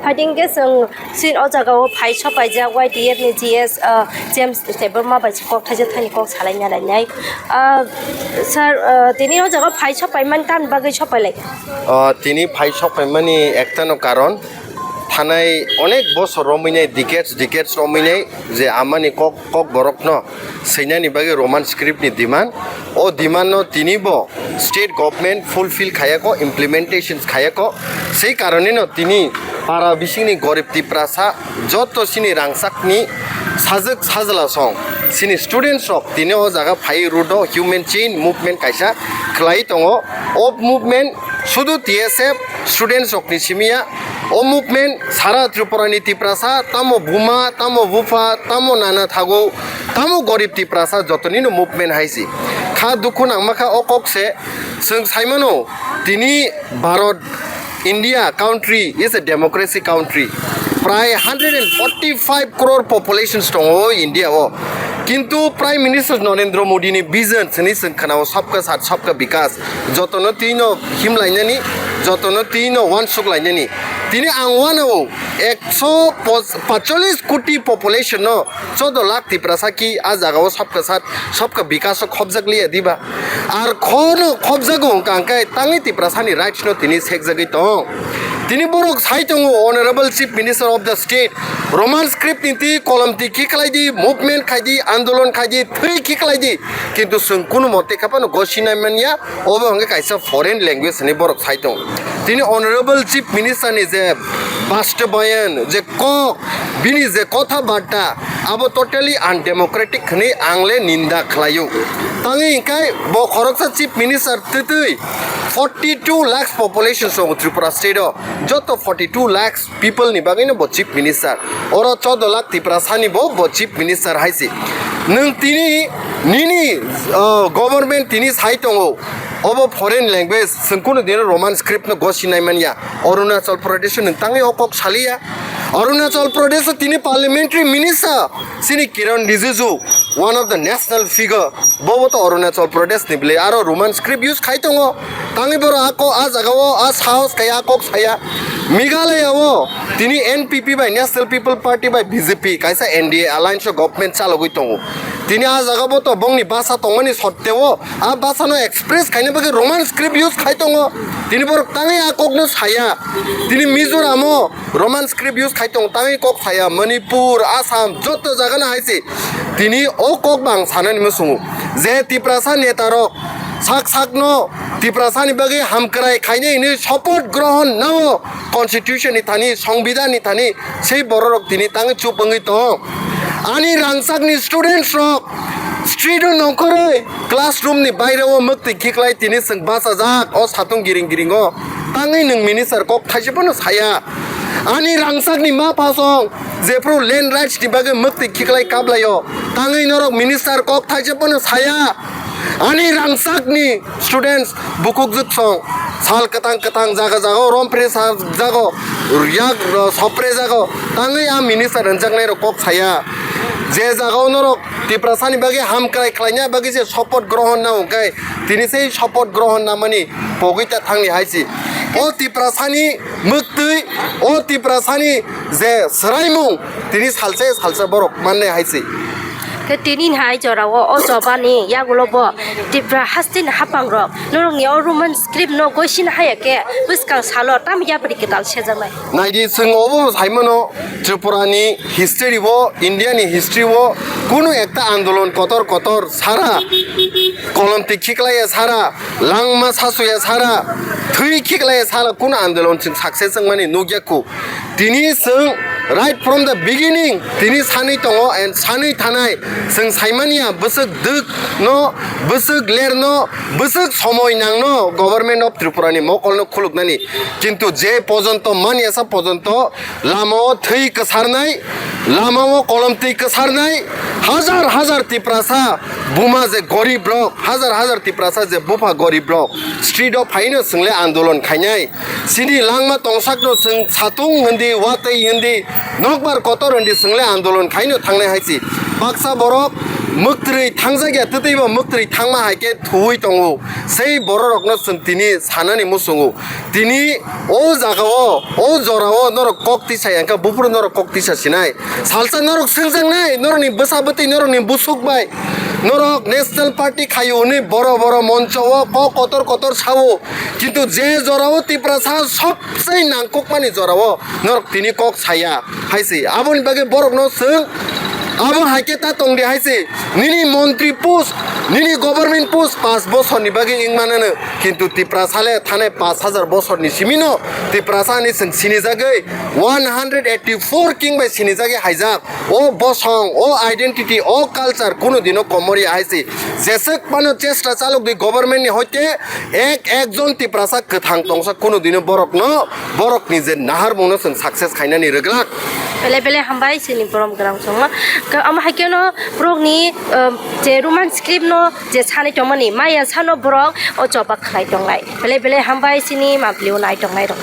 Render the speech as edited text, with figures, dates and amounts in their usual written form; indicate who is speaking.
Speaker 1: fighting guess sin ojaga phai chopai ja YTF ni GS Jamesh Debbarma bai kok thaje thani kok salai na lai nai sir tini ojaga phai chopai man kan bagai chopai lai
Speaker 2: tini phai chopai mani ektano karon থানায় অনেক বছর রমিনাই ডিকেটস রমিনাই যে আমানি cock বরকন সেইনানি বাগে Roman স্ক্রিপ্টনি demand ও demand তিনিব state government fulfil খায়াক ইমপ্লিমেন্টেশন খায়াক সেই কারণে তিনি পারা বিসিংনি গরিব তিপ্রাসা যত সিনি রাংসাকনি সাজক সাজলা সং সিনি স্টুডেন্টস রক তিনি ও জায়গা ফাই রুট হিউম্যান চেইন মুভমেন্ট কাইসা খ্লাই দङ অফ মুভমেন্ট শুধু TSF স্টুডেন্টস রকনি সিমিয়া ও মুভমেন্ট সারা ত্রিপুরানি তিপ্রাসা তামো বুমা তামো বুফা তামো নানা থাগো তামো গরিব তিপ্রাসা যতনিনো মুভমেন্ট হাইসি খা দুখু নাংমাখা ও ককসে जों साइमानो তিনি Bharat India country is a democracy country প্রায় 145 crore পপুলেশন দङ ইন্ডিয়া ও কিন্তু প্রাইম মিনিস্টার নরেন্দ্র মোদিনি ভিজন সনি সংখানাও सबका साथ सबका विकास যতনো তিনো হিমলাইনানি যতনো তিনো ওয়ানসুক লাইনানি তিনি আংওয়ানো 145 কোটি পপুলেশন 14 লাখ তিপ্রাসা কি আ জাগাও सबका साथ सबका विकास খবজাক লিয়া দিবা আর খনো খবজাগো কাঙ্কাই তাঙ্গি তিপ্রাসানি রাইটস নো তিনি সেকজাগি দং তিনি বরক সাইতং honourable chief minister of the state Roman script নীতি কলমতি কি খাইদি মুভমেন্ট খাইদি আন্দোলন খাইদি থৈ কি খাইদি কিন্তু जों কোনো মতে খাপানো গসিনাই মানিয়া ওবে হঙ্গে কাইসা ফরেন ল্যাঙ্গুয়েজ নি বরক সাইতং তিনি অনারেবল চিফ মিনিস্টার নি যে বাস্তবায়ন যে বিনি যে কথাবার্তা আবো টোটালি আনডেমোক্রেটিক খনি আংলে নিন্দা খালায়ু তাঙ্গি ইনকাই ব খরকসা চিফ মিনিস্টার তুই 42 lakhs population song Tripura state যত 42 lakhs people ni bagino bo chief minister oro 14 lakh Tripura sani bo chief minister haisi nung tini nini government tini saitongo obo foreign language sungkuno dino roman script no gosinai mania Arunachal Pradesh nung tangi okok salia Arunachal Pradesh tini parliamentary minister sini Kiran Rijiju one of the national figure bobo to Arunachal Pradesh ni bile aro roman script use khaitongo tangi boro ako azagawo as house kaya kok saya Meghalaya wo tini NPP by National People Party by BJP kaisa NDA alliance government chalogoi tongo tini azagabo to bongni basa tongmani sotteo a basa no express kaina bage roman script use khaitongo tini boro tangi akok no saya tini Mizoram roman script use khaitong tangi kok saya Manipur Assam joto jaga na haisi tini o kok bang sanani musungu je tiprasa netaro sakno tiprasani bagi hamkrai khaine ini support grohon nao constitution ni thani সংবিধান ni thani sei bororok tini tangi chupangi to ani rangsak ni students rok street no kore classroom ni baire o mukti khiklai tini sing basa jak o satung giring o tangi nung minister kok thaisepono saya ani rangsak ni ma pasong jepro land rights ni bagi mukti khiklai kablayo tangi norok minister kok thaisepono saya ani rangsak ni students bukuk juk song sal katang jaga rompre jago yak sopre jago tangi a minister ranjak nai kok saya je jaga norok tiprasani bagi hamkrai khlainya bagi je support grohon na kai tini sei support grohon na mani pogita thangni haisi o tiprasani muktui o tiprasani je sraimung tini salsa borok manne haisi
Speaker 1: ke tinin hai jorawo o jobani yagulo bo tipra hastin hapang rok norong yo roman script no gosin hayake buskang salo tam ya prikal sejamai
Speaker 2: naidi sing obo saimono Tripurani history wo India ni history wo কোনো একটা আন্দোলন কতর সারা কলমতি খিকলায়ে সারা লাংমা সাসুয়ে সারা থুই খিকলায়ে সারা কোন আন্দোলন success মানে নগিয়াকু তিনি song right from the beginning tini sani tongo and sani thanai sing saimania busuk duk no busuk ler no busuk somoy nang no government of Tripura ni mokol no khuluk nani kintu je pojonto mani asa pojonto lamo thui kasarnai lamo kolomti kasarnai হাজার তিপ্রাসা বুমা যে গরিব rock হাজার তিপ্রাসা যে বুফা গরিব rock street of ফাইনো সঙ্গে আন্দোলন খাইনাই সিনি লাংমা টংসাকনো song সাতুং Hindi ওয়াতৈ Hindi নকবার কতর Hindi সঙ্গে আন্দোলন খাইনো থাংনাই হাইছি বাক্সা বরফ muktrei thangjagia tuteiba muktrei thangma haike thui tongo sei bororokno sung tini sanani musungu tini o jagao o jorao norok kokti sayangka bupur norok kokti sasinai salsa norok sengjangnai noroni bwsabati noroni busukbai norok national party khayuni boro boro moncho o kotor kotor sao kintu je jorao tiprasa sobsei nangkokmani jorao norok tini kok saya haisi aboni bage borokno sung abo haike ta tongde haise nini mantri post nini government post 5 বছর ni bagi ingmanano kintu tiprasale thane 5000 বছর ni simino tiprasani sing sinijage 184 king by sinijage haijak o bosong o identity o culture kono dino komori haise jesek pano chesta chalok di government ni hoite ekjon tiprasa kathang tongsa kono dino borok ni je nahar mono sing success khainani reglak
Speaker 1: bele bele hambai sini prom grang songa am hakeno brok ni je roman script no je sani tomani maya sano brok o choba khlai tonglai bele bele hambai sini mabliu nai tonglai rok